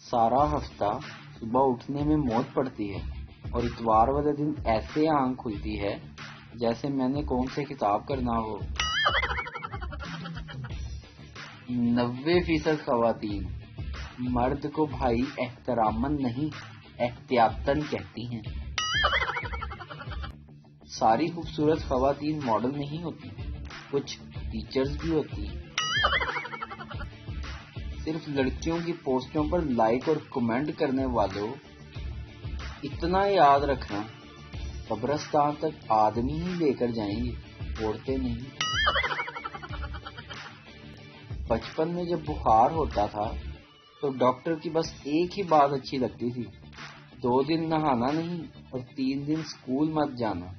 سارا ہفتہ صبح اٹھنے میں موت پڑتی ہے اور اتوار والے دن ایسے آنکھ کھلتی ہے جیسے میں نے کون سے خطاب کرنا ہو۔ 90% خواتین مرد کو بھائی احتراماً نہیں احتیاطاً کہتی ہیں۔ ساری خوبصورت خواتین ماڈل نہیں ہوتی، کچھ ٹیچرز بھی ہوتی ہیں۔ صرف لڑکیوں کی پوسٹوں پر لائک اور کمنٹ کرنے والوں، اتنا یاد رکھنا قبرستان تک آدمی ہی لے کر جائیں گے، عورتیں نہیں۔ بچپن میں جب بخار ہوتا تھا تو ڈاکٹر کی بس ایک ہی بات اچھی لگتی تھی، 2 دن نہانا نہیں اور 3 دن اسکول مت جانا۔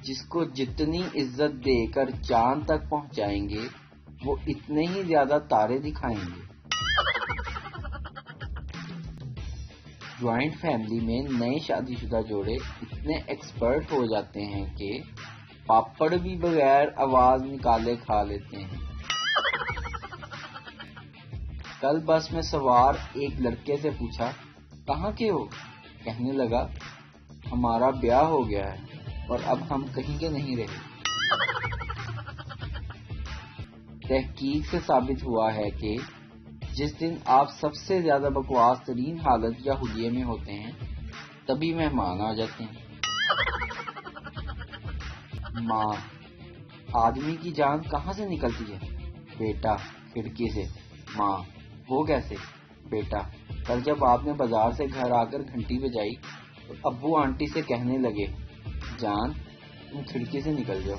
جس کو جتنی عزت دے کر چاند تک پہنچائیں گے وہ اتنے ہی زیادہ تارے دکھائیں گے۔ جوائنٹ فیملی میں نئے شادی شدہ جوڑے اتنے ایکسپرٹ ہو جاتے ہیں کہ پاپڑ بھی بغیر آواز نکالے کھا لیتے ہیں۔ کل بس میں سوار ایک لڑکے سے پوچھا، کہاں کے ہو؟ کہنے لگا، ہمارا بیاہ ہو گیا ہے اور اب ہم کہیں کے نہیں رہے۔ تحقیق سے ثابت ہوا ہے کہ جس دن آپ سب سے زیادہ بکواس ترین حالت یا حلیے میں ہوتے ہیں تبھی مہمان آ جاتے ہیں۔ ماں، آدمی کی جان کہاں سے نکلتی ہے؟ بیٹا، کھڑکی سے۔ ماں، وہ کیسے؟ بیٹا، کل جب آپ نے بازار سے گھر آ کر گھنٹی بجائی تو ابو آنٹی سے کہنے لگے، جان تم کھڑکی سے نکل جاؤ۔